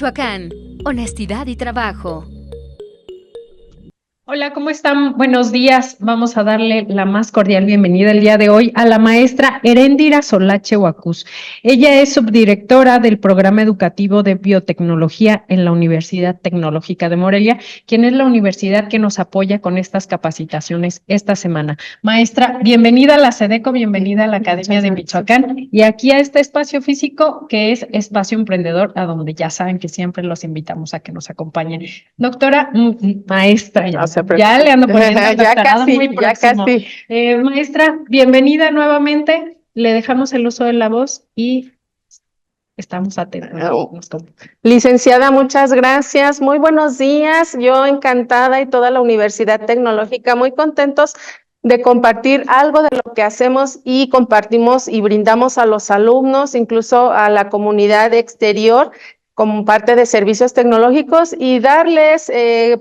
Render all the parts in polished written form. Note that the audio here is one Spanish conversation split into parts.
Michoacán, honestidad y trabajo. Hola, ¿cómo están? Buenos días. Vamos a darle la más cordial bienvenida el día de hoy a la maestra Heréndira Solache Huacús. Ella es subdirectora del Programa Educativo de Biotecnología en la Universidad Tecnológica de Morelia, quien es la universidad que nos apoya con estas capacitaciones esta semana. Maestra, bienvenida a la SEDECO, bienvenida a la Academia de Michoacán y aquí a este espacio físico que es Espacio Emprendedor, a donde ya saben que siempre los invitamos a que nos acompañen. Doctora, maestra, ya le ando poniendo el doctorado muy próximo. Ya casi. Maestra, bienvenida nuevamente. Le dejamos el uso de la voz y estamos atentos. Licenciada, muchas gracias. Muy buenos días. Yo encantada y toda la Universidad Tecnológica muy contentos de compartir algo de lo que hacemos y compartimos y brindamos a los alumnos, incluso a la comunidad exterior, como parte de servicios tecnológicos y darles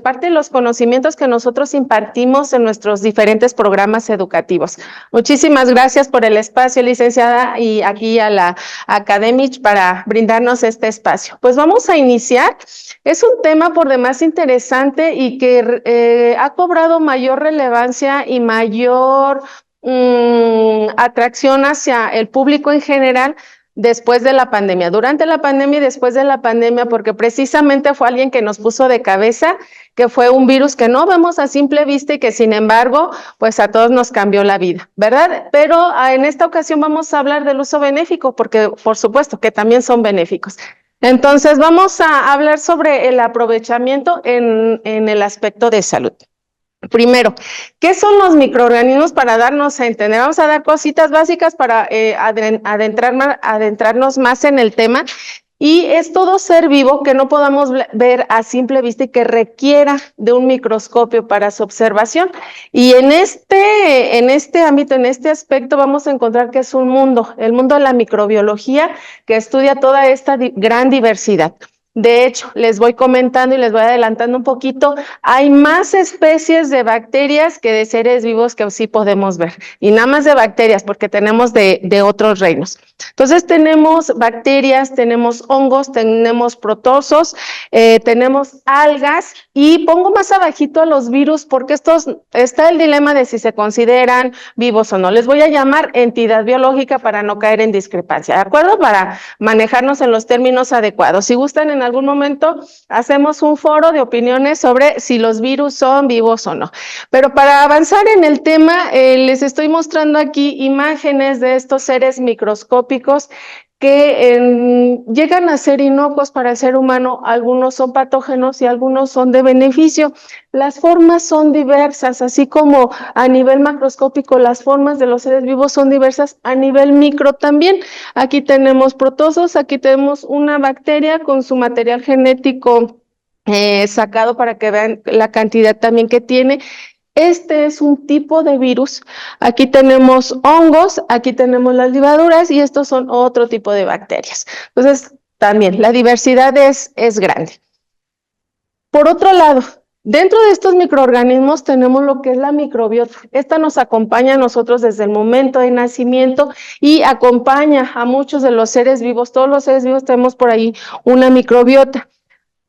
parte de los conocimientos que nosotros impartimos en nuestros diferentes programas educativos. Muchísimas gracias por el espacio, licenciada, y aquí a la Academich para brindarnos este espacio. Pues vamos a iniciar. Es un tema por demás interesante y que ha cobrado mayor relevancia y mayor atracción hacia el público en general después de la pandemia, durante la pandemia y después de la pandemia, porque precisamente fue alguien que nos puso de cabeza, que fue un virus que no vemos a simple vista y que sin embargo, pues a todos nos cambió la vida, ¿verdad? Pero en esta ocasión vamos a hablar del uso benéfico, porque por supuesto que también son benéficos. Entonces vamos a hablar sobre el aprovechamiento en el aspecto de salud. Primero, ¿qué son los microorganismos para darnos a entender? Vamos a dar cositas básicas para adentrarnos más en el tema. Y es todo ser vivo que no podamos ver a simple vista y que requiera de un microscopio para su observación. Y en este ámbito, en este aspecto, vamos a encontrar que es un mundo, el mundo de la microbiología, que estudia toda esta gran diversidad. De hecho, les voy comentando y les voy adelantando un poquito, hay más especies de bacterias que de seres vivos que sí podemos ver, y nada más de bacterias, porque tenemos de otros reinos. Entonces tenemos bacterias, tenemos hongos, tenemos protozoos, tenemos algas, y pongo más abajito a los virus, porque está el dilema de si se consideran vivos o no. Les voy a llamar entidad biológica para no caer en discrepancia, ¿de acuerdo? Para manejarnos en los términos adecuados. Si gustan, en algún momento hacemos un foro de opiniones sobre si los virus son vivos o no. Pero para avanzar en el tema, les estoy mostrando aquí imágenes de estos seres microscópicos que llegan a ser inocuos para el ser humano. Algunos son patógenos y algunos son de beneficio. Las formas son diversas, así como a nivel macroscópico las formas de los seres vivos son diversas, a nivel micro también. Aquí tenemos protozoos, aquí tenemos una bacteria con su material genético sacado para que vean la cantidad también que tiene. Este es un tipo de virus. Aquí tenemos hongos, aquí tenemos las ligaduras y estos son otro tipo de bacterias. Entonces, también la diversidad es grande. Por otro lado, dentro de estos microorganismos tenemos lo que es la microbiota. Esta nos acompaña a nosotros desde el momento de nacimiento y acompaña a muchos de los seres vivos. Todos los seres vivos tenemos por ahí una microbiota.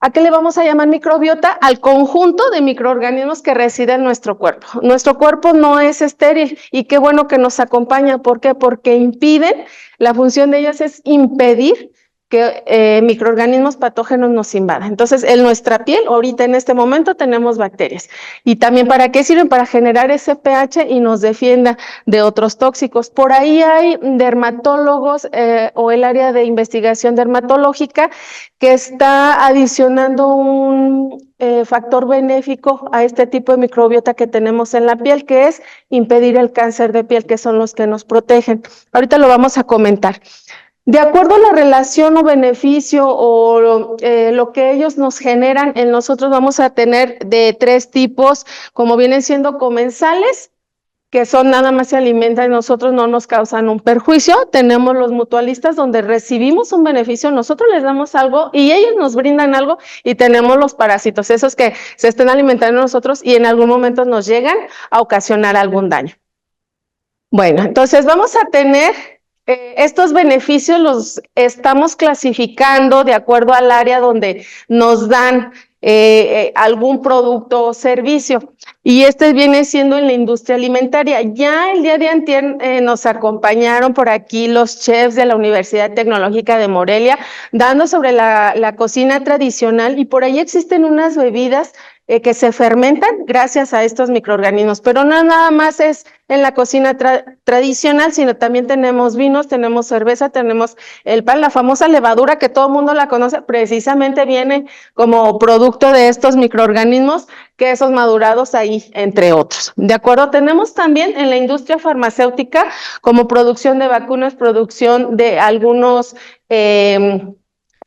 ¿A qué le vamos a llamar microbiota? Al conjunto de microorganismos que residen en nuestro cuerpo. Nuestro cuerpo no es estéril y qué bueno que nos acompaña. ¿Por qué? Porque impiden, la función de ellas es impedir que microorganismos patógenos nos invadan. Entonces, en nuestra piel, ahorita en este momento tenemos bacterias. ¿Y también para qué sirven? Para generar ese pH y nos defienda de otros tóxicos. Por ahí hay dermatólogos o el área de investigación dermatológica que está adicionando un factor benéfico a este tipo de microbiota que tenemos en la piel, que es impedir el cáncer de piel, que son los que nos protegen. Ahorita lo vamos a comentar. De acuerdo a la relación o beneficio o lo que ellos nos generan, en nosotros vamos a tener de tres tipos, como vienen siendo comensales, que son nada más se alimentan y nosotros no nos causan un perjuicio. Tenemos los mutualistas donde recibimos un beneficio, nosotros les damos algo y ellos nos brindan algo, y tenemos los parásitos, esos que se estén alimentando nosotros y en algún momento nos llegan a ocasionar algún daño. Bueno, entonces vamos a tener Estos beneficios los estamos clasificando de acuerdo al área donde nos dan algún producto o servicio. Y este viene siendo en la industria alimentaria. Ya el día de antier nos acompañaron por aquí los chefs de la Universidad Tecnológica de Morelia, dando sobre la cocina tradicional, y por ahí existen unas bebidas que se fermentan gracias a estos microorganismos, pero no nada más es en la cocina tradicional, sino también tenemos vinos, tenemos cerveza, tenemos el pan, la famosa levadura que todo el mundo la conoce, precisamente viene como producto de estos microorganismos, quesos madurados ahí, entre otros. ¿De acuerdo? Tenemos también en la industria farmacéutica como producción de vacunas, producción de algunos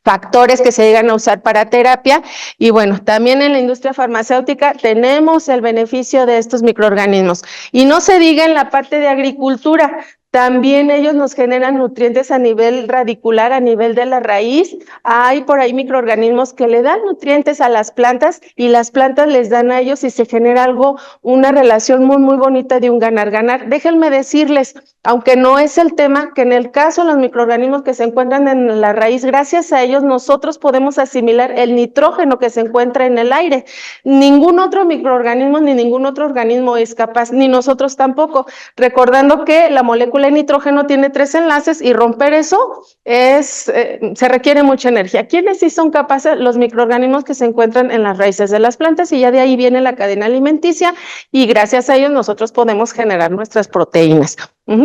factores que se llegan a usar para terapia, y bueno, también en la industria farmacéutica tenemos el beneficio de estos microorganismos. Y no se diga en la parte de agricultura, también ellos nos generan nutrientes a nivel radicular, a nivel de la raíz. Hay por ahí microorganismos que le dan nutrientes a las plantas y las plantas les dan a ellos, y se genera algo, una relación muy, muy bonita de un ganar-ganar. Déjenme decirles, aunque no es el tema, que en el caso de los microorganismos que se encuentran en la raíz, gracias a ellos nosotros podemos asimilar el nitrógeno que se encuentra en el aire. Ningún otro microorganismo ni ningún otro organismo es capaz, ni nosotros tampoco. Recordando que la molécula de nitrógeno tiene 3 enlaces y romper eso se requiere mucha energía. ¿Quiénes sí son capaces? Los microorganismos que se encuentran en las raíces de las plantas, y ya de ahí viene la cadena alimenticia, y gracias a ellos nosotros podemos generar nuestras proteínas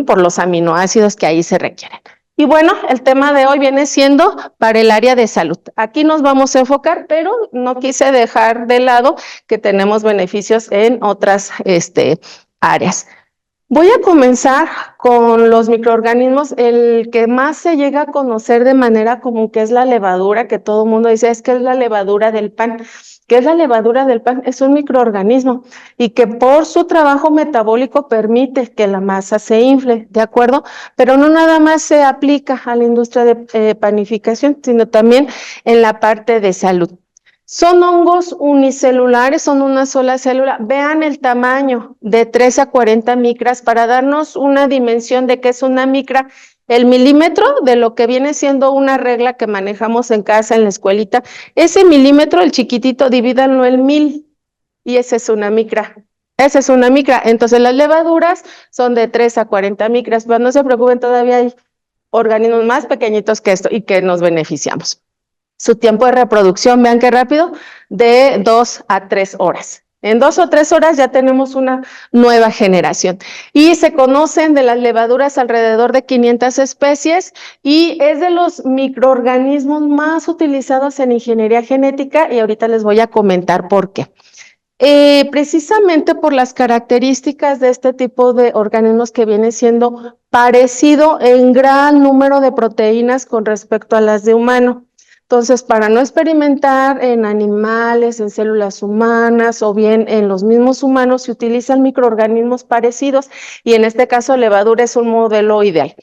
por los aminoácidos que ahí se requieren. Y bueno, el tema de hoy viene siendo para el área de salud. Aquí nos vamos a enfocar, pero no quise dejar de lado que tenemos beneficios en otras áreas. Voy a comenzar con los microorganismos. El que más se llega a conocer de manera común, que es la levadura, que todo el mundo dice, es que es la levadura del pan. ¿Qué es la levadura del pan? Es un microorganismo, y que por su trabajo metabólico permite que la masa se infle, ¿de acuerdo? Pero no nada más se aplica a la industria de panificación, sino también en la parte de salud. Son hongos unicelulares, son una sola célula. Vean el tamaño, de 3 a 40 micras, para darnos una dimensión de qué es una micra. El milímetro de lo que viene siendo una regla que manejamos en casa, en la escuelita, ese milímetro, el chiquitito, divídanlo en 1000, y esa es una micra. Esa es una micra. Entonces las levaduras son de 3 a 40 micras, pero no se preocupen, todavía hay organismos más pequeñitos que esto y que nos beneficiamos. Su tiempo de reproducción, vean qué rápido, de 2 a 3 horas. En 2 o 3 horas ya tenemos una nueva generación. Y se conocen de las levaduras alrededor de 500 especies, y es de los microorganismos más utilizados en ingeniería genética, y ahorita les voy a comentar por qué. Precisamente por las características de este tipo de organismos, que viene siendo parecido en gran número de proteínas con respecto a las de humano. Entonces, para no experimentar en animales, en células humanas o bien en los mismos humanos, se utilizan microorganismos parecidos, y en este caso levadura es un modelo ideal.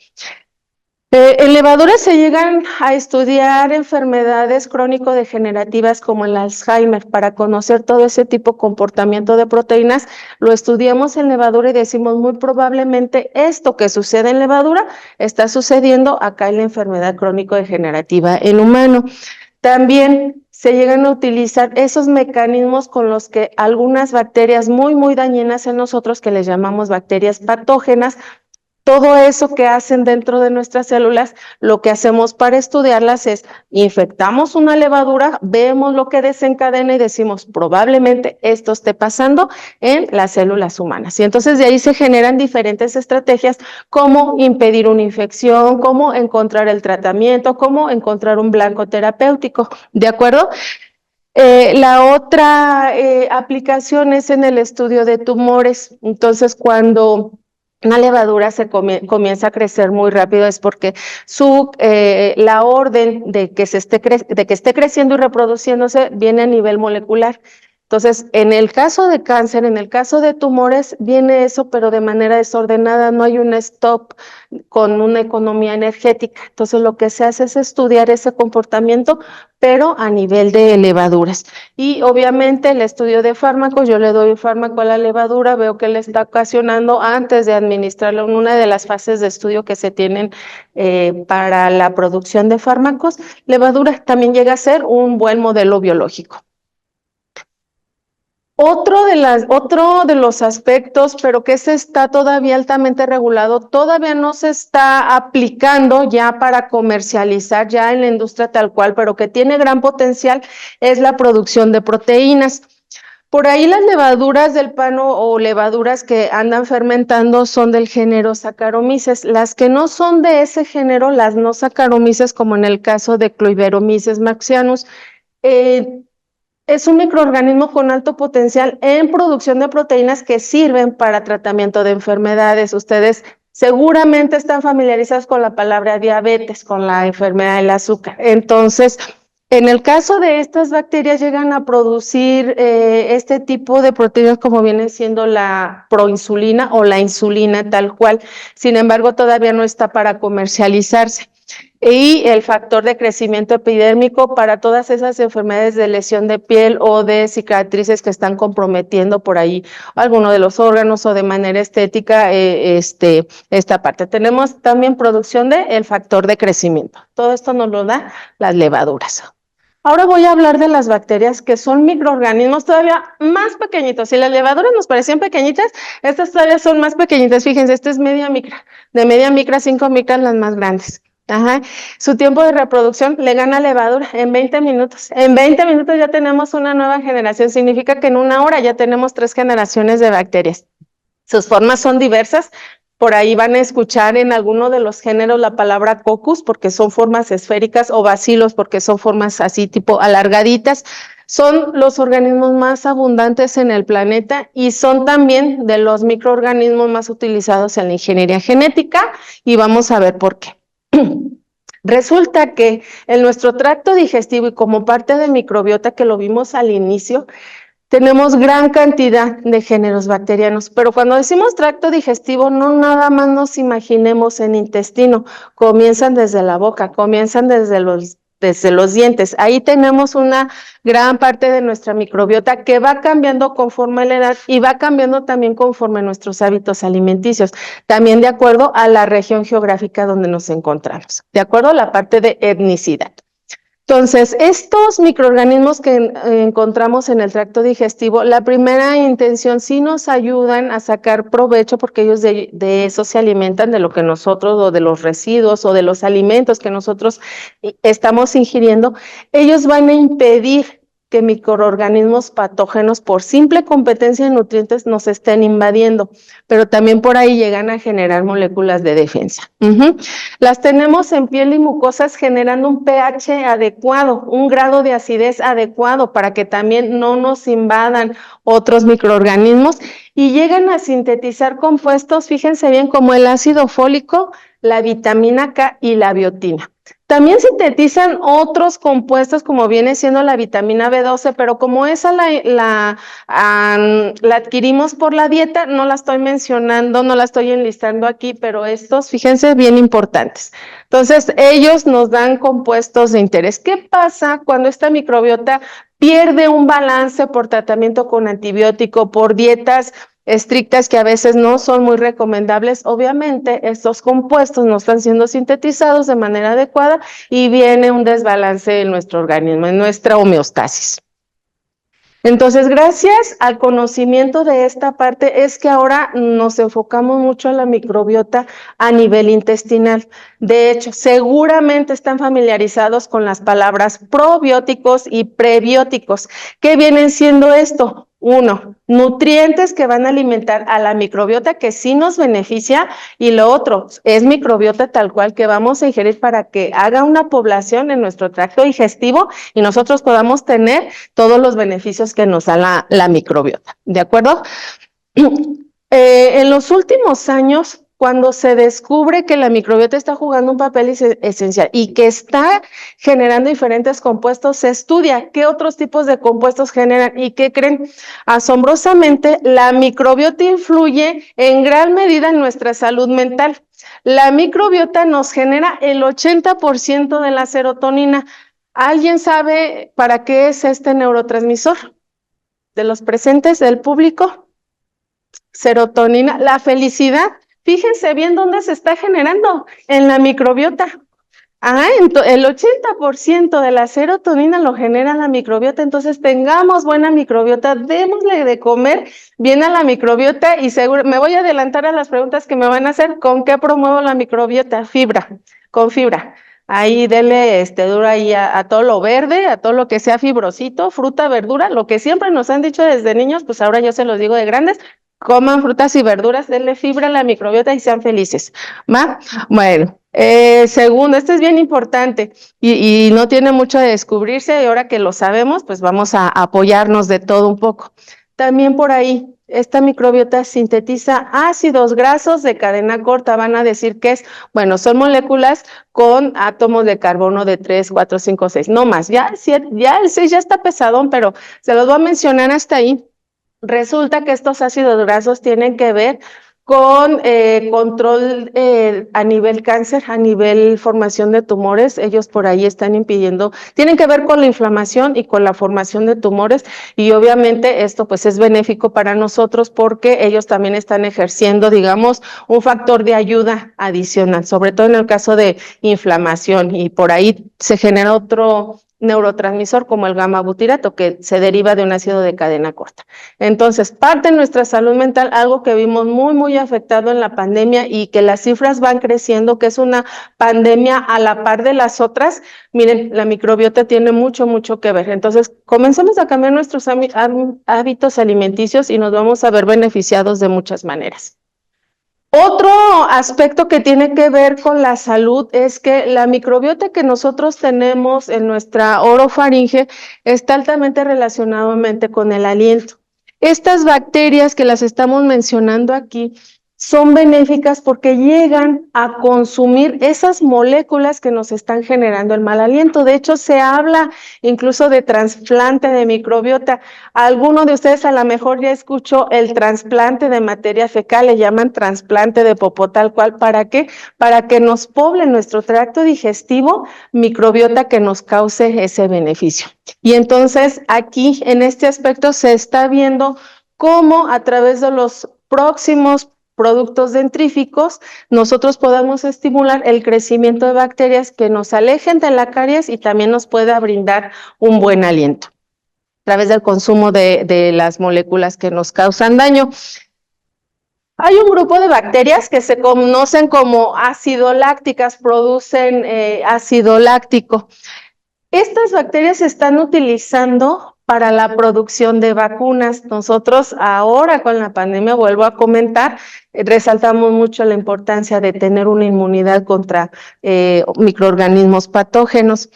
En levaduras se llegan a estudiar enfermedades crónico-degenerativas como el Alzheimer. Para conocer todo ese tipo de comportamiento de proteínas, lo estudiamos en levadura y decimos, muy probablemente esto que sucede en levadura está sucediendo acá en la enfermedad crónico-degenerativa en humano. También se llegan a utilizar esos mecanismos con los que algunas bacterias muy, muy dañinas en nosotros, que les llamamos bacterias patógenas, todo eso que hacen dentro de nuestras células, lo que hacemos para estudiarlas es, infectamos una levadura, vemos lo que desencadena y decimos, probablemente esto esté pasando en las células humanas. Y entonces de ahí se generan diferentes estrategias, como impedir una infección, cómo encontrar el tratamiento, cómo encontrar un blanco terapéutico, ¿de acuerdo? La otra aplicación es en el estudio de tumores. Entonces, cuando una levadura comienza a crecer muy rápido, es porque la orden de que esté creciendo y reproduciéndose viene a nivel molecular. Entonces, en el caso de cáncer, en el caso de tumores, viene eso, pero de manera desordenada, no hay un stop con una economía energética. Entonces, lo que se hace es estudiar ese comportamiento, pero a nivel de levaduras. Y obviamente el estudio de fármacos, yo le doy un fármaco a la levadura, veo que le está ocasionando antes de administrarlo en una de las fases de estudio que se tienen para la producción de fármacos. Levadura también llega a ser un buen modelo biológico. Otro de los aspectos, pero que se está todavía altamente regulado, todavía no se está aplicando ya para comercializar ya en la industria tal cual, pero que tiene gran potencial, es la producción de proteínas. Por ahí las levaduras del pan o levaduras que andan fermentando son del género Saccharomyces. Las que no son de ese género, las no Saccharomyces, como en el caso de Cloiberomyces marxianus, es un microorganismo con alto potencial en producción de proteínas que sirven para tratamiento de enfermedades. Ustedes seguramente están familiarizados con la palabra diabetes, con la enfermedad del azúcar. Entonces, en el caso de estas bacterias llegan a producir este tipo de proteínas como viene siendo la proinsulina o la insulina tal cual. Sin embargo, todavía no está para comercializarse. Y el factor de crecimiento epidérmico para todas esas enfermedades de lesión de piel o de cicatrices que están comprometiendo por ahí alguno de los órganos o de manera estética esta parte. Tenemos también producción del factor de crecimiento. Todo esto nos lo da las levaduras. Ahora voy a hablar de las bacterias que son microorganismos todavía más pequeñitos. Si las levaduras nos parecían pequeñitas, estas todavía son más pequeñitas. Fíjense, esta es media micra. De media micra, 5 micras las más grandes. Ajá. Su tiempo de reproducción le gana levadura en 20 minutos. En 20 minutos ya tenemos una nueva generación. Significa que en una hora ya tenemos 3 generaciones de bacterias. Sus formas son diversas. Por ahí van a escuchar en alguno de los géneros la palabra coccus, porque son formas esféricas, o bacilos, porque son formas así tipo alargaditas. Son los organismos más abundantes en el planeta y son también de los microorganismos más utilizados en la ingeniería genética, y vamos a ver por qué. Resulta que en nuestro tracto digestivo y como parte del microbiota que lo vimos al inicio, tenemos gran cantidad de géneros bacterianos, pero cuando decimos tracto digestivo, no nada más nos imaginemos en intestino, comienzan desde la boca, comienzan desde los dientes. Ahí tenemos una gran parte de nuestra microbiota que va cambiando conforme la edad y va cambiando también conforme nuestros hábitos alimenticios, también de acuerdo a la región geográfica donde nos encontramos, de acuerdo a la parte de etnicidad. Entonces, estos microorganismos que encontramos en el tracto digestivo, la primera intención sí nos ayudan a sacar provecho porque ellos de eso se alimentan, de lo que nosotros, o de los residuos, o de los alimentos que nosotros estamos ingiriendo. Ellos van a impedir que microorganismos patógenos por simple competencia de nutrientes nos estén invadiendo, pero también por ahí llegan a generar moléculas de defensa. Las tenemos en piel y mucosas generando un pH adecuado, un grado de acidez adecuado para que también no nos invadan otros microorganismos y llegan a sintetizar compuestos, fíjense bien, como el ácido fólico, la vitamina K y la biotina. También sintetizan otros compuestos como viene siendo la vitamina B12, pero como esa la adquirimos por la dieta, no la estoy mencionando, no la estoy enlistando aquí, pero estos, fíjense, bien importantes. Entonces, ellos nos dan compuestos de interés. ¿Qué pasa cuando esta microbiota pierde un balance por tratamiento con antibiótico, por dietas estrictas que a veces no son muy recomendables? Obviamente estos compuestos no están siendo sintetizados de manera adecuada y viene un desbalance en nuestro organismo, en nuestra homeostasis. Entonces, gracias al conocimiento de esta parte es que ahora nos enfocamos mucho en la microbiota a nivel intestinal. De hecho, seguramente están familiarizados con las palabras probióticos y prebióticos. ¿Qué vienen siendo esto? Uno, nutrientes que van a alimentar a la microbiota que sí nos beneficia, y lo otro es microbiota tal cual que vamos a ingerir para que haga una población en nuestro tracto digestivo y nosotros podamos tener todos los beneficios que nos da la microbiota, ¿de acuerdo? En los últimos años cuando se descubre que la microbiota está jugando un papel esencial y que está generando diferentes compuestos, se estudia qué otros tipos de compuestos generan y qué creen. Asombrosamente, la microbiota influye en gran medida en nuestra salud mental. La microbiota nos genera el 80% de la serotonina. ¿Alguien sabe para qué es este neurotransmisor? ¿De los presentes, del público? Serotonina, la felicidad. Fíjense bien dónde se está generando, en la microbiota. El 80% de la serotonina lo genera la microbiota, entonces tengamos buena microbiota, démosle de comer bien a la microbiota y seguro, me voy a adelantar a las preguntas que me van a hacer, ¿con qué promuevo la microbiota? Fibra, con fibra. Ahí dele duro ahí a todo lo verde, a todo lo que sea fibrosito, fruta, verdura, lo que siempre nos han dicho desde niños, pues ahora yo se los digo de grandes, coman frutas y verduras, denle fibra a la microbiota y sean felices. ¿Va? Bueno, segundo, esto es bien importante y no tiene mucho de descubrirse y ahora que lo sabemos, pues vamos a apoyarnos de todo un poco. También por ahí, esta microbiota sintetiza ácidos grasos de cadena corta, van a decir que es, bueno, son moléculas con átomos de carbono de 3, 4, 5, 6, no más, ya el 6 ya está pesadón, pero se los voy a mencionar hasta ahí. Resulta que estos ácidos grasos tienen que ver con control a nivel cáncer, a nivel formación de tumores. Ellos por ahí están impidiendo, tienen que ver con la inflamación y con la formación de tumores y obviamente esto pues es benéfico para nosotros porque ellos también están ejerciendo, digamos, un factor de ayuda adicional, sobre todo en el caso de inflamación y por ahí se genera otro neurotransmisor como el gamma butirato que se deriva de un ácido de cadena corta. Entonces, parte de nuestra salud mental, algo que vimos muy afectado en la pandemia y que las cifras van creciendo, que es una pandemia a la par de las otras, miren, la microbiota tiene mucho que ver. Entonces, comencemos a cambiar nuestros hábitos alimenticios y nos vamos a ver beneficiados de muchas maneras. Otro aspecto que tiene que ver con la salud es que la microbiota que nosotros tenemos en nuestra orofaringe está altamente relacionadamente con el aliento. Estas bacterias que las estamos mencionando aquí son benéficas porque llegan a consumir esas moléculas que nos están generando el mal aliento. De hecho, se habla incluso de trasplante de microbiota. Alguno de ustedes a lo mejor ya escuchó el trasplante de materia fecal, le llaman trasplante de popó tal cual. ¿Para qué? Para que nos poble nuestro tracto digestivo microbiota que nos cause ese beneficio. Y entonces aquí en este aspecto se está viendo cómo a través de los próximos productos dentríficos, nosotros podamos estimular el crecimiento de bacterias que nos alejen de la caries y también nos pueda brindar un buen aliento a través del consumo de las moléculas que nos causan daño. Hay un grupo de bacterias que se conocen como acidolácticas, producen ácido láctico. Estas bacterias se están utilizando para la producción de vacunas. Nosotros ahora con la pandemia, vuelvo a comentar, resaltamos mucho la importancia de tener una inmunidad contra microorganismos patógenos.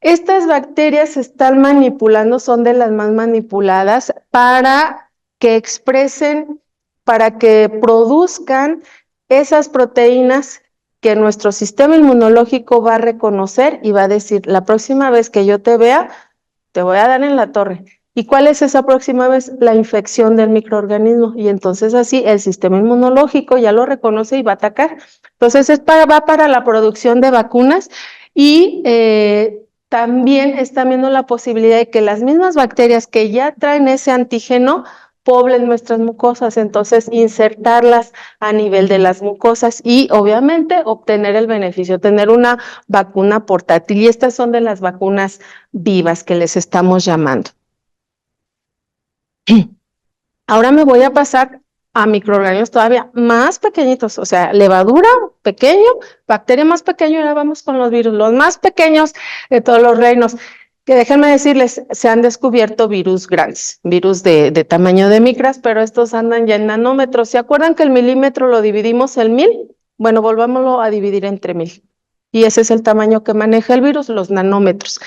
Estas bacterias se están manipulando, son de las más manipuladas para que expresen, para que produzcan esas proteínas que nuestro sistema inmunológico va a reconocer y va a decir, la próxima vez que yo te vea, te voy a dar en la torre. ¿Y cuál es esa próxima vez? La infección del microorganismo. Y entonces así el sistema inmunológico ya lo reconoce y va a atacar. Entonces va para la producción de vacunas y también están viendo la posibilidad de que las mismas bacterias que ya traen ese antígeno poblen nuestras mucosas, entonces insertarlas a nivel de las mucosas y obviamente obtener el beneficio, tener una vacuna portátil. Y estas son de las vacunas vivas que les estamos llamando. Ahora me voy a pasar a microorganismos todavía más pequeñitos, o sea, levadura pequeño, bacteria más pequeño, y ahora vamos con los virus, los más pequeños de todos los reinos. Que déjenme decirles, se han descubierto virus grandes, virus de tamaño de micras, pero estos andan ya en nanómetros. ¿Se acuerdan que el milímetro lo dividimos en 1000? Bueno, volvámoslo a dividir entre 1000. Y ese es el tamaño que maneja el virus, los nanómetros.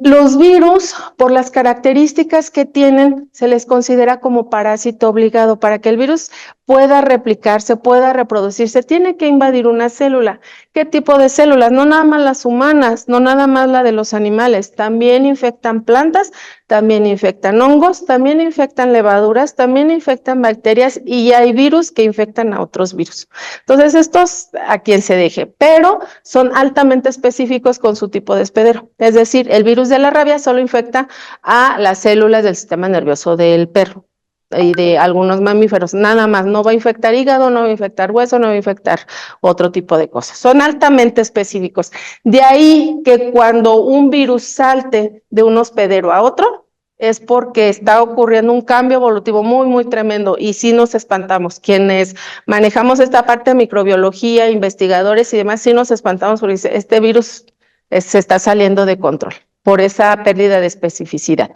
Los virus, por las características que tienen, se les considera como parásito obligado. Para que el virus pueda replicarse, pueda reproducirse, tiene que invadir una célula. ¿Qué tipo de células? No nada más las humanas, no nada más la de los animales, también infectan plantas, también infectan hongos, también infectan levaduras, también infectan bacterias y hay virus que infectan a otros virus. Entonces, estos a quien se deje, pero son altamente específicos con su tipo de hospedero. Es decir, el virus de la rabia solo infecta a las células del sistema nervioso del perro y de algunos mamíferos, nada más, no va a infectar hígado, no va a infectar hueso, no va a infectar otro tipo de cosas. Son altamente específicos. De ahí que cuando un virus salte de un hospedero a otro, es porque está ocurriendo un cambio evolutivo muy, muy tremendo y sí nos espantamos. Quienes manejamos esta parte de microbiología, investigadores y demás, sí nos espantamos porque este virus se está saliendo de control por esa pérdida de especificidad.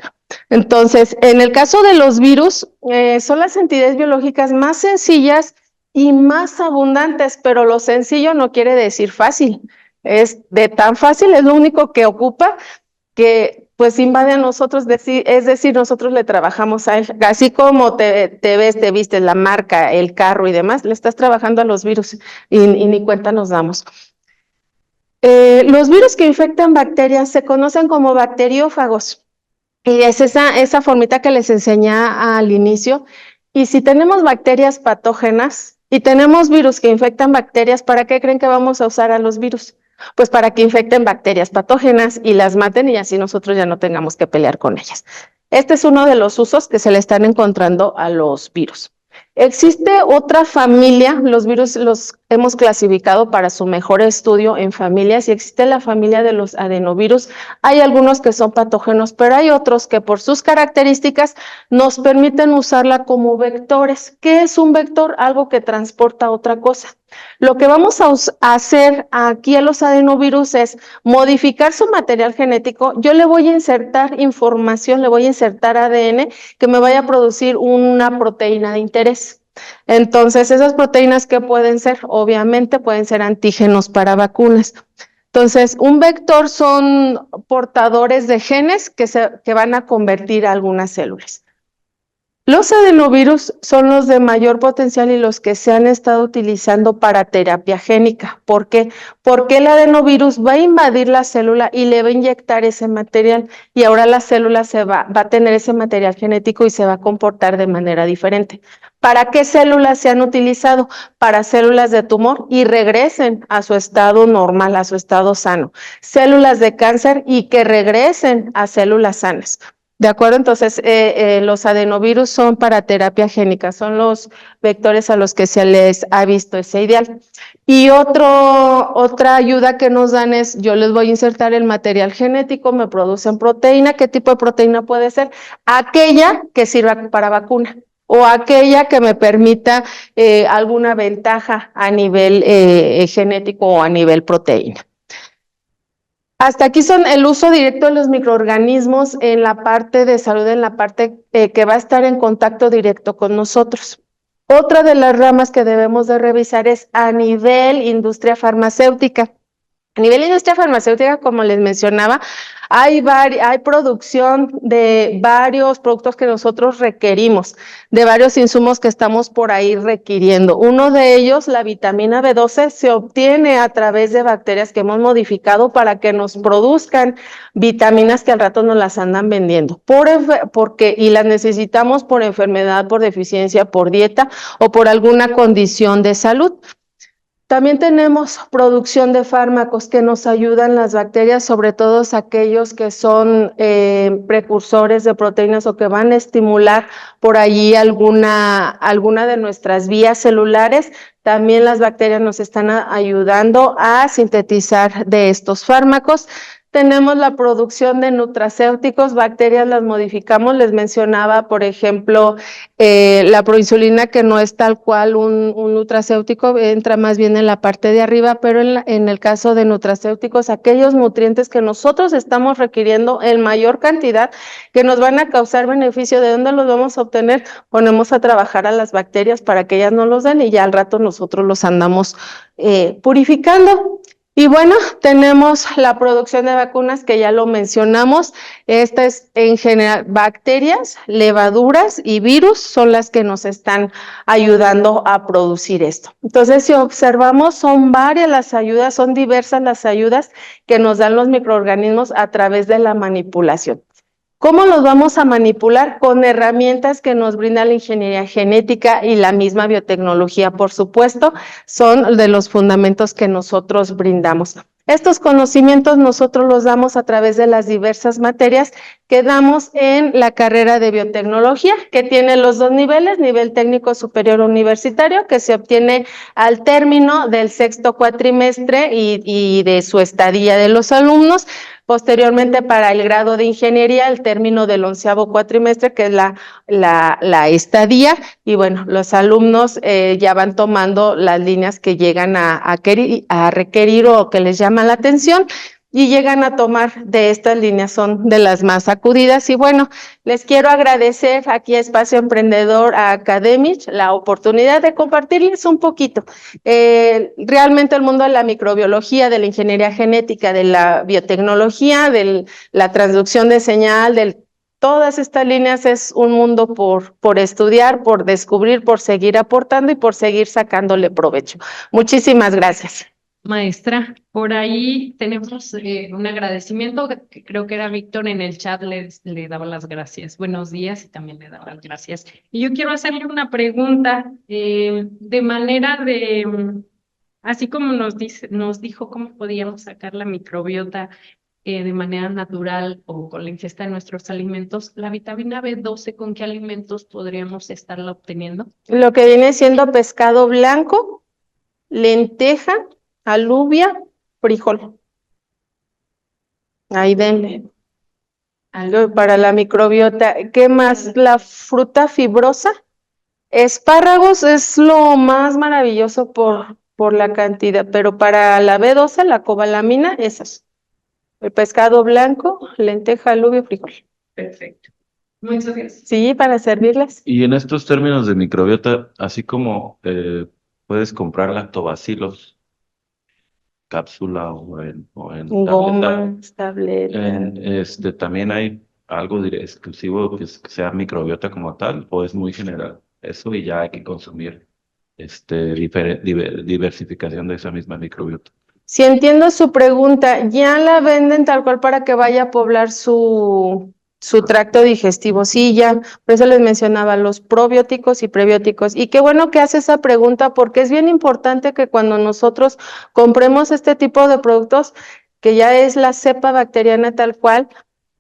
Entonces, en el caso de los virus, son las entidades biológicas más sencillas y más abundantes, pero lo sencillo no quiere decir fácil. Es de tan fácil, es lo único que ocupa que pues invade a nosotros, es decir, nosotros le trabajamos a él. Así como te vistes la marca, el carro y demás, le estás trabajando a los virus y ni cuenta nos damos. Los virus que infectan bacterias se conocen como bacteriófagos. Y es esa formita que les enseñé al inicio. Y si tenemos bacterias patógenas y tenemos virus que infectan bacterias, ¿para qué creen que vamos a usar a los virus? Pues para que infecten bacterias patógenas y las maten y así nosotros ya no tengamos que pelear con ellas. Este es uno de los usos que se le están encontrando a los virus. Existe otra familia, los virus los hemos clasificado para su mejor estudio en familias y existe la familia de los adenovirus. Hay algunos que son patógenos, pero hay otros que por sus características nos permiten usarla como vectores. ¿Qué es un vector? Algo que transporta otra cosa. Lo que vamos a hacer aquí a los adenovirus es modificar su material genético. Yo le voy a insertar información, le voy a insertar ADN que me vaya a producir una proteína de interés. Entonces, esas proteínas, ¿qué pueden ser? Obviamente pueden ser antígenos para vacunas. Entonces, un vector son portadores de genes que van a convertir a algunas células. Los adenovirus son los de mayor potencial y los que se han estado utilizando para terapia génica. ¿Por qué? Porque el adenovirus va a invadir la célula y le va a inyectar ese material y ahora la célula va a tener ese material genético y se va a comportar de manera diferente. ¿Para qué células se han utilizado? Para células de tumor y regresen a su estado normal, a su estado sano. Células de cáncer y que regresen a células sanas. ¿De acuerdo? Entonces, los adenovirus son para terapia génica, son los vectores a los que se les ha visto ese ideal. Y otra ayuda que nos dan es, yo les voy a insertar el material genético, me producen proteína. ¿Qué tipo de proteína puede ser? Aquella que sirva para vacuna o aquella que me permita alguna ventaja a nivel genético o a nivel proteína. Hasta aquí son el uso directo de los microorganismos en la parte de salud, en la parte que va a estar en contacto directo con nosotros. Otra de las ramas que debemos de revisar es a nivel industria farmacéutica. A nivel industria farmacéutica, como les mencionaba, hay producción de varios productos que nosotros requerimos, de varios insumos que estamos por ahí requiriendo. Uno de ellos, la vitamina B12, se obtiene a través de bacterias que hemos modificado para que nos produzcan vitaminas que al rato nos las andan vendiendo, y las necesitamos por enfermedad, por deficiencia, por dieta o por alguna condición de salud. También tenemos producción de fármacos que nos ayudan las bacterias, sobre todo aquellos que son precursores de proteínas o que van a estimular por allí alguna de nuestras vías celulares. También las bacterias nos están ayudando a sintetizar de estos fármacos. Tenemos la producción de nutracéuticos, bacterias las modificamos, les mencionaba, por ejemplo, la proinsulina, que no es tal cual un nutracéutico, entra más bien en la parte de arriba, pero en el caso de nutracéuticos, aquellos nutrientes que nosotros estamos requiriendo en mayor cantidad, que nos van a causar beneficio, ¿de dónde los vamos a obtener? Ponemos a trabajar a las bacterias para que ellas no los den y ya al rato nosotros los andamos purificando. Y bueno, tenemos la producción de vacunas que ya lo mencionamos. Esta es en general bacterias, levaduras y virus son las que nos están ayudando a producir esto. Entonces, si observamos, son varias las ayudas, son diversas las ayudas que nos dan los microorganismos a través de la manipulación. ¿Cómo los vamos a manipular? Con herramientas que nos brinda la ingeniería genética y la misma biotecnología, por supuesto, son de los fundamentos que nosotros brindamos. Estos conocimientos nosotros los damos a través de las diversas materias que damos en la carrera de biotecnología, que tiene los dos niveles, nivel técnico superior universitario, que se obtiene al término del sexto cuatrimestre y de su estadía de los alumnos. Posteriormente, para el grado de ingeniería, el término del 11º cuatrimestre, que es la estadía, y bueno, los alumnos ya van tomando las líneas que llegan a requerir o que les llama la atención, y llegan a tomar de estas líneas, son de las más acudidas. Y bueno, les quiero agradecer aquí a Espacio Emprendedor, a Academich, la oportunidad de compartirles un poquito. Realmente el mundo de la microbiología, de la ingeniería genética, de la biotecnología, de la transducción de señal, de todas estas líneas es un mundo por estudiar, por descubrir, por seguir aportando y por seguir sacándole provecho. Muchísimas gracias. Maestra, por ahí tenemos un agradecimiento, que creo que era Víctor en el chat, le daba las gracias. Buenos días y también le daba las gracias. Y yo quiero hacerle una pregunta de manera de, así como nos dijo cómo podíamos sacar la microbiota de manera natural o con la ingesta de nuestros alimentos, la vitamina B12, ¿con qué alimentos podríamos estarla obteniendo? Lo que viene siendo pescado blanco, lenteja, alubia, frijol. Ahí denle. Algo para la microbiota. ¿Qué más? La fruta fibrosa. Espárragos es lo más maravilloso por la cantidad, pero para la B12, la cobalamina, esas. El pescado blanco, lenteja, alubia, frijol. Perfecto. Muchas gracias. Sí, para servirles. Y en estos términos de microbiota, así como puedes comprar lactobacilos, cápsula o en tableta, Gomas, tabletas. también hay algo exclusivo que sea microbiota como tal, o es muy general. Eso y ya hay que consumir diversificación de esa misma microbiota. Si entiendo su pregunta, ya la venden tal cual para que vaya a poblar su tracto digestivo. Sí, ya, por eso les mencionaba los probióticos y prebióticos. Y qué bueno que hace esa pregunta, porque es bien importante que cuando nosotros compremos este tipo de productos, que ya es la cepa bacteriana tal cual,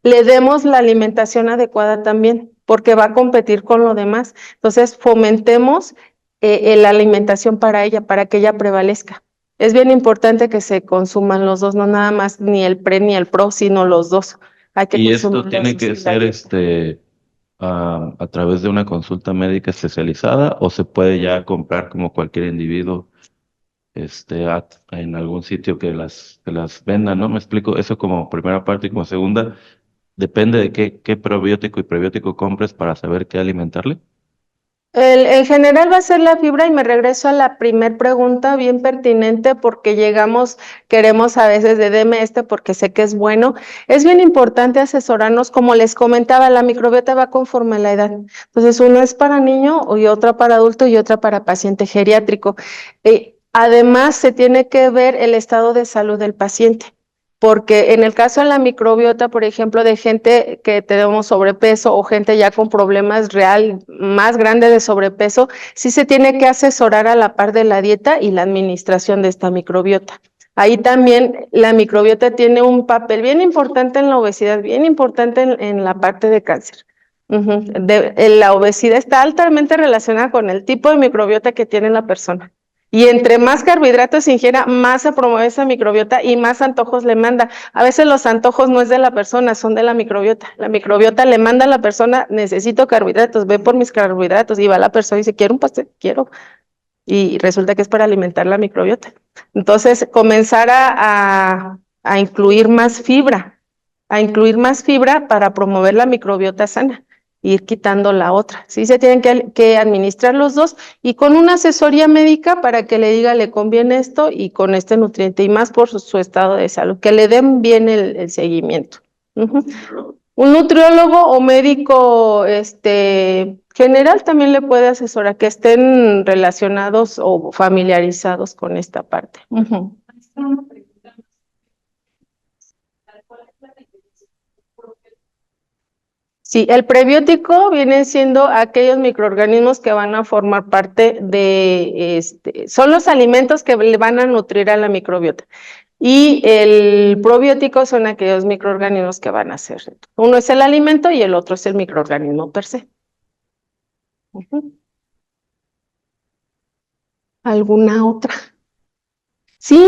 le demos la alimentación adecuada también, porque va a competir con lo demás. Entonces, fomentemos la alimentación para ella, para que ella prevalezca. Es bien importante que se consuman los dos, no nada más ni el pre ni el pro, sino los dos. Hay que Y esto consumirlos tiene que ser a través de una consulta médica especializada o se puede ya comprar como cualquier individuo en algún sitio que las venda, ¿no? Me explico eso como primera parte y como segunda, depende de qué probiótico y prebiótico compres para saber qué alimentarle. En general va a ser la fibra y me regreso a la primer pregunta bien pertinente porque queremos a veces de deme porque sé que es bueno. Es bien importante asesorarnos, como les comentaba, la microbiota va conforme a la edad. Entonces uno es para niño y otra para adulto y otra para paciente geriátrico. Además se tiene que ver el estado de salud del paciente. Porque en el caso de la microbiota, por ejemplo, de gente que tenemos sobrepeso o gente ya con problemas más grandes de sobrepeso, sí se tiene que asesorar a la par de la dieta y la administración de esta microbiota. Ahí también la microbiota tiene un papel bien importante en la obesidad, bien importante en la parte de cáncer. La obesidad está altamente relacionada con el tipo de microbiota que tiene la persona. Y entre más carbohidratos se ingiera, más se promueve esa microbiota y más antojos le manda. A veces los antojos no es de la persona, son de la microbiota. La microbiota le manda a la persona, necesito carbohidratos, ve por mis carbohidratos. Y va la persona y dice, quiero un pastel, quiero. Y resulta que es para alimentar la microbiota. Entonces, comenzar a incluir más fibra, para promover la microbiota sana. ir quitando la otra. Sí, se tienen que administrar los dos y con una asesoría médica para que le diga le conviene esto y con este nutriente y más por su estado de salud, que le den bien el seguimiento. Un nutriólogo o médico general también le puede asesorar, que estén relacionados o familiarizados con esta parte. Sí, el prebiótico viene siendo aquellos microorganismos que van a formar parte de, son los alimentos que le van a nutrir a la microbiota. Y el probiótico son aquellos microorganismos que van a hacer. Uno es el alimento y el otro es el microorganismo per se. ¿Alguna otra? Sí.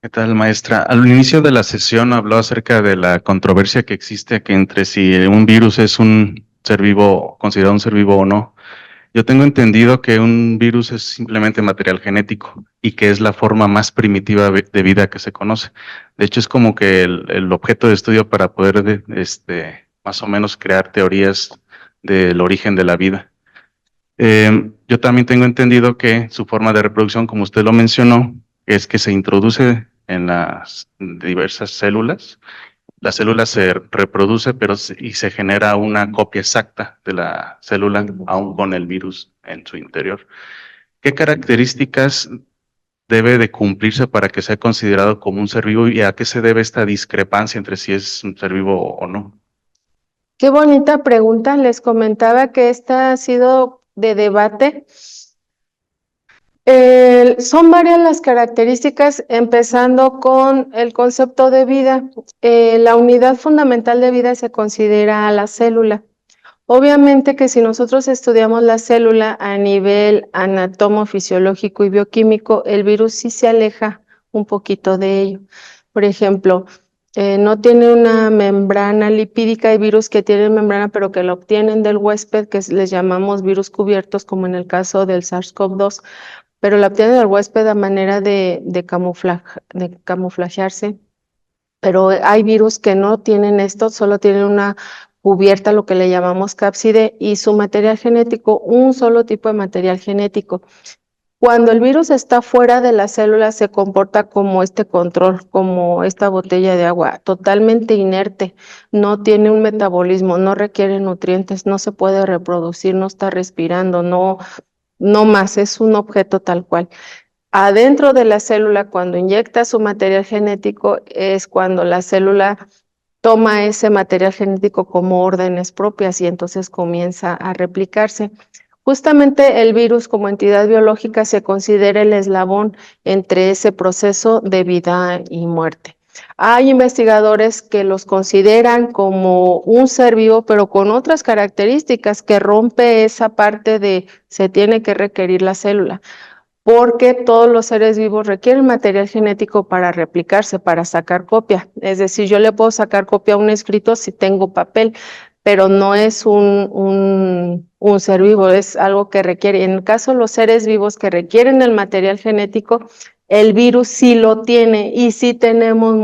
¿Qué tal, maestra? Al inicio de la sesión habló acerca de la controversia que existe entre si un virus es un ser vivo, considerado un ser vivo o no. Yo tengo entendido que un virus es simplemente material genético y que es la forma más primitiva de vida que se conoce. De hecho, es como que el objeto de estudio para poder más o menos crear teorías del origen de la vida. Yo también tengo entendido que su forma de reproducción, como usted lo mencionó, es que se introduce en las diversas células. La célula se reproduce, y se genera una copia exacta de la célula, aún con el virus en su interior. ¿Qué características debe de cumplirse para que sea considerado como un ser vivo y a qué se debe esta discrepancia entre si es un ser vivo o no? Qué bonita pregunta. Les comentaba que esta ha sido de debate. Son varias las características, empezando con el concepto de vida. La unidad fundamental de vida se considera la célula. Obviamente que si nosotros estudiamos la célula a nivel anatomofisiológico y bioquímico, el virus sí se aleja un poquito de ello. Por ejemplo, no tiene una membrana lipídica, hay virus que tienen membrana pero que la obtienen del huésped, que les llamamos virus cubiertos, como en el caso del SARS-CoV-2, pero la obtienen del huésped a manera de camuflajearse. Pero hay virus que no tienen esto, solo tienen una cubierta, lo que le llamamos cápside, y su material genético, un solo tipo de material genético. Cuando el virus está fuera de la célula, se comporta como este control, como esta botella de agua, totalmente inerte, no tiene un metabolismo, no requiere nutrientes, no se puede reproducir, no está respirando, no más, es un objeto tal cual. Adentro de la célula, cuando inyecta su material genético, es cuando la célula toma ese material genético como órdenes propias y entonces comienza a replicarse. Justamente el virus como entidad biológica se considera el eslabón entre ese proceso de vida y muerte. Hay investigadores que los consideran como un ser vivo, pero con otras características que rompe esa parte de se tiene que requerir la célula, porque todos los seres vivos requieren material genético para replicarse, para sacar copia. Es decir, yo le puedo sacar copia a un escrito si tengo papel, pero no es un ser vivo, es algo que requiere. En el caso de los seres vivos que requieren el material genético, el virus sí lo tiene y sí tenemos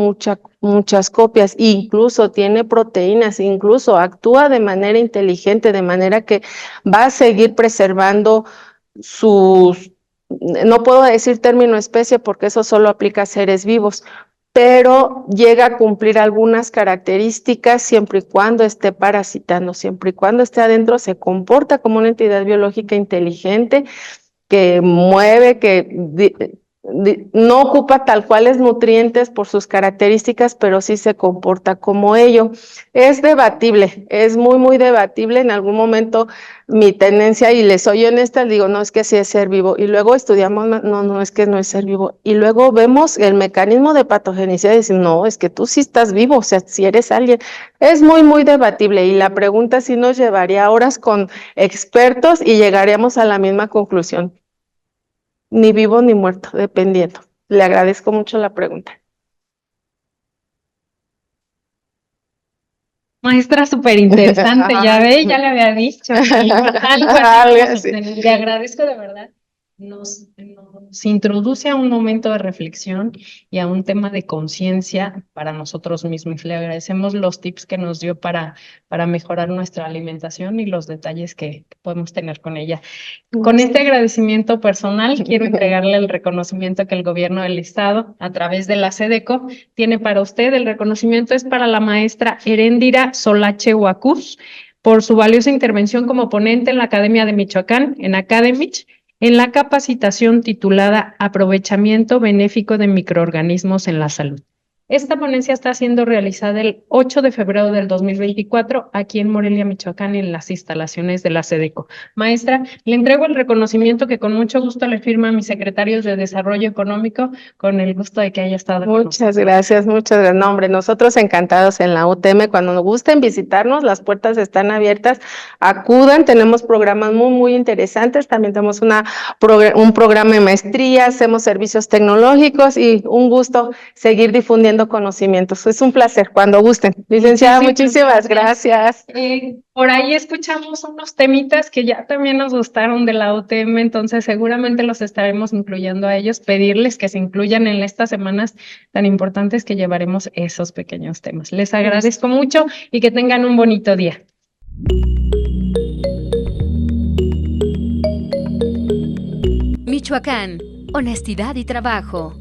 muchas copias, incluso tiene proteínas, incluso actúa de manera inteligente, de manera que va a seguir preservando sus, no puedo decir término especie porque eso solo aplica a seres vivos, pero llega a cumplir algunas características siempre y cuando esté parasitando, siempre y cuando esté adentro, se comporta como una entidad biológica inteligente que mueve, que no ocupa tal cuales nutrientes por sus características, pero sí se comporta como ello. Es debatible, es muy debatible. En algún momento mi tendencia, y les soy honesta, digo, no, es que sí es ser vivo, y luego estudiamos, no, es que no es ser vivo, y luego vemos el mecanismo de patogenicidad y decimos, no, es que tú sí estás vivo, o sea, si eres alguien. Es muy debatible, y la pregunta sí nos llevaría horas con expertos y llegaríamos a la misma conclusión. Ni vivo ni muerto, dependiendo. Le agradezco mucho la pregunta. Maestra, súper interesante, ya ve, ya le había dicho. Le agradezco de verdad nos introduce a un momento de reflexión y a un tema de conciencia para nosotros mismos. Le agradecemos los tips que nos dio para mejorar nuestra alimentación y los detalles que podemos tener con ella. Con este agradecimiento personal, quiero entregarle el reconocimiento que el gobierno del estado, a través de la SEDECO, tiene para usted. El reconocimiento es para la maestra Heréndira Solache Huacús por su valiosa intervención como ponente en la Academia de Michoacán, en Academich, en la capacitación titulada Aprovechamiento Benéfico de Microorganismos en la Salud. Esta ponencia está siendo realizada el 8 de febrero del 2024 aquí en Morelia, Michoacán, en las instalaciones de la SEDECO. Maestra, le entrego el reconocimiento que con mucho gusto le firma a mis secretarios de Desarrollo Económico, con el gusto de que haya estado con nosotros. Muchas gracias, muchas gracias. No, hombre, nosotros encantados en la UTM. Cuando nos gusten visitarnos, las puertas están abiertas. Acudan, tenemos programas muy interesantes. También tenemos un programa de maestría, hacemos servicios tecnológicos y un gusto seguir difundiendo conocimientos. Es un placer, cuando gusten. Licenciada, muchísimas gracias. Por ahí escuchamos unos temitas que ya también nos gustaron de la UTM, entonces seguramente los estaremos incluyendo a ellos, pedirles que se incluyan en estas semanas tan importantes que llevaremos esos pequeños temas. Les agradezco mucho y que tengan un bonito día. Michoacán, honestidad y trabajo.